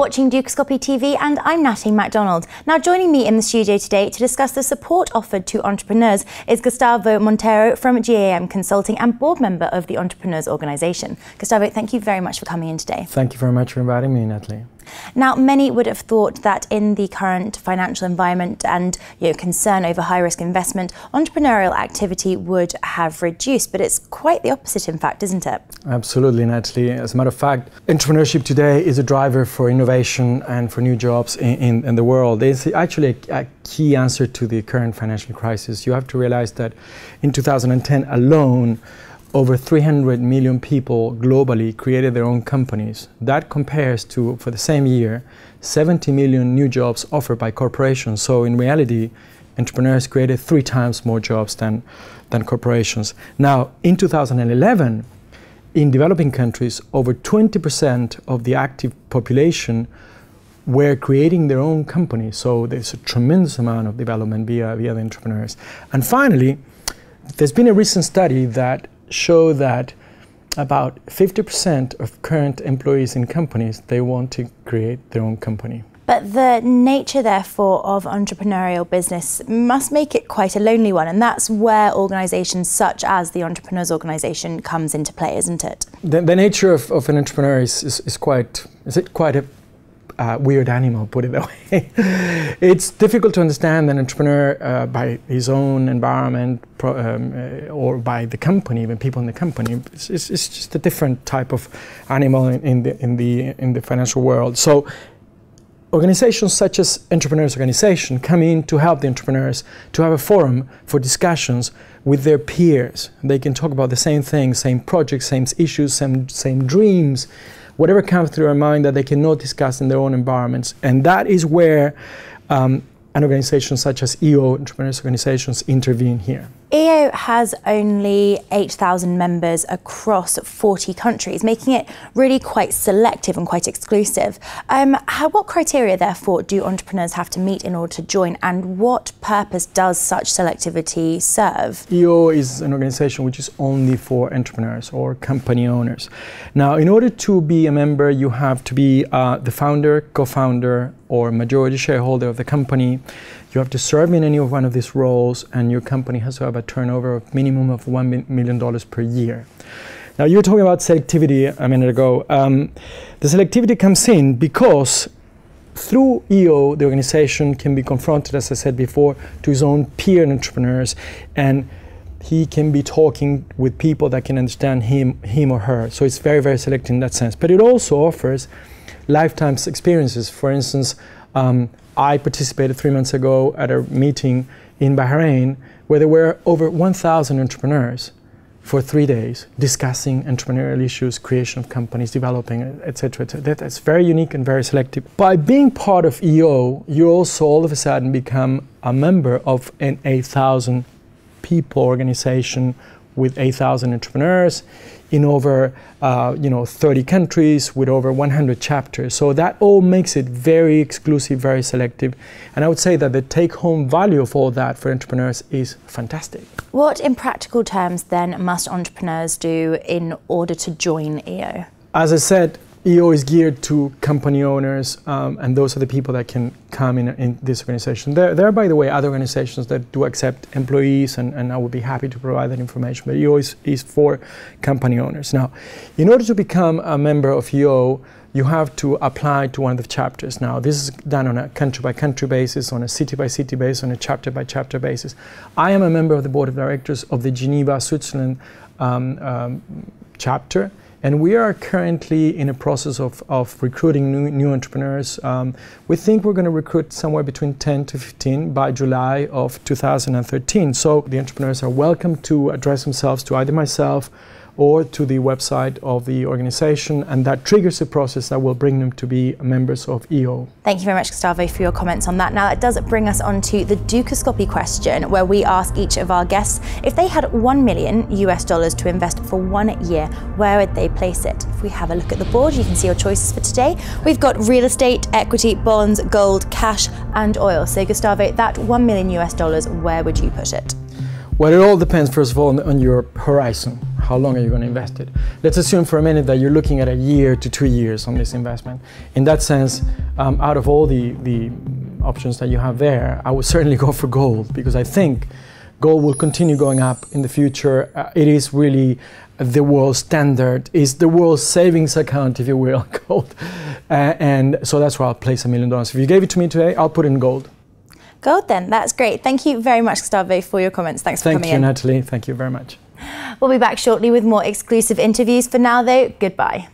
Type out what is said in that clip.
watching Dukascopy TV, and I'm Natalie MacDonald. Now, joining me in the studio today to discuss the support offered to entrepreneurs is Gustavo Montero from GAM Consulting and board member of the Entrepreneurship Organizations. Gustavo, thank you very much for coming in today. Thank you very much for inviting me, Natalie. Now, many would have thought that in the current financial environment and concern over high-risk investment, entrepreneurial activity would have reduced, but it's quite the opposite, in fact, isn't it? Absolutely, Natalie. As a matter of fact, entrepreneurship today is a driver for innovation and for new jobs in the world. It's actually a key answer to the current financial crisis. You have to realize that in 2010 alone, over 300 million people globally created their own companies. That compares to, for the same year, 70 million new jobs offered by corporations. So in reality, entrepreneurs created 3 times more jobs than corporations. Now, in 2011, in developing countries, over 20% of the active population were creating their own companies. So there's a tremendous amount of development via the entrepreneurs. And finally, there's been a recent study that show that about 50% of current employees in companies, they want to create their own company. But the nature, therefore, of entrepreneurial business must make it quite a lonely one, and that's where organisations such as the Entrepreneurs Organisation comes into play, isn't it? The nature of an entrepreneur is quite a weird animal, put it that way. It's difficult to understand an entrepreneur by his own environment or by the company, even people in the company. It's just a different type of animal in the financial world. So organizations such as Entrepreneurs Organization come in to help the entrepreneurs to have a forum for discussions with their peers. They can talk about the same things, same projects, same issues, same dreams, whatever comes through their mind that they cannot discuss in their own environments. And that is where an organization such as EO, Entrepreneurs Organizations, intervene here. EO has only 8,000 members across 40 countries, making it really quite selective and quite exclusive. What criteria, therefore, do entrepreneurs have to meet in order to join, and what purpose does such selectivity serve? EO is an organization which is only for entrepreneurs or company owners. Now, in order to be a member, you have to be the founder, co-founder, or majority shareholder of the company. You have to serve in any of one of these roles, and your company has to have a turnover of minimum of $1 million per year. Now, you were talking about selectivity a minute ago. The selectivity comes in because through EO, the organization can be confronted, as I said before, to his own peer entrepreneurs, and he can be talking with people that can understand him or her. So it's very, very selective in that sense. But it also offers lifetime experiences. For instance, I participated 3 months ago at a meeting in Bahrain where there were over 1,000 entrepreneurs for 3 days discussing entrepreneurial issues, creation of companies, developing, etc., etc. That's very unique and very selective. By being part of EO, you also all of a sudden become a member of an 8,000 people organization with 8,000 entrepreneurs in over 30 countries with over 100 chapters. So that all makes it very exclusive, very selective. And I would say that the take-home value of all that for entrepreneurs is fantastic. What, in practical terms, then, must entrepreneurs do in order to join EO? As I said, EO is geared to company owners, and those are the people that can come in this organization. There are, by the way, other organizations that do accept employees, and I would be happy to provide that information, but EO is for company owners. Now, in order to become a member of EO, you have to apply to one of the chapters. Now, this is done on a country-by-country basis, on a city-by-city basis, on a chapter-by-chapter basis. I am a member of the board of directors of the Geneva, Switzerland chapter. And we are currently in a process of recruiting new entrepreneurs. We think we're going to recruit somewhere between 10 to 15 by July of 2013. So the entrepreneurs are welcome to address themselves to either myself or to the website of the organization, and that triggers a process that will bring them to be members of EO. Thank you very much, Gustavo, for your comments on that. Now, it does bring us on to the Dukascopy question, where we ask each of our guests if they had $1 million to invest for 1 year, where would they place it? If we have a look at the board, you can see your choices for today. We've got real estate, equity, bonds, gold, cash, and oil. So, Gustavo, that $1 million, where would you put it? Well, it all depends, first of all, on your horizon. how long are you going to invest it? Let's assume for a minute that you're looking at a year to 2 years on this investment. In that sense, out of all the options that you have there, I would certainly go for gold, because I think gold will continue going up in the future. It is really the world standard, is the world savings account, if you will, gold. And so that's where I'll place $1 million. If you gave it to me today, I'll put it in gold. Gold then, that's great. Thank you very much, Gustavo, for your comments. Thanks for coming in. Thank you, Natalie. Thank you very much. We'll be back shortly with more exclusive interviews. For now, though, goodbye.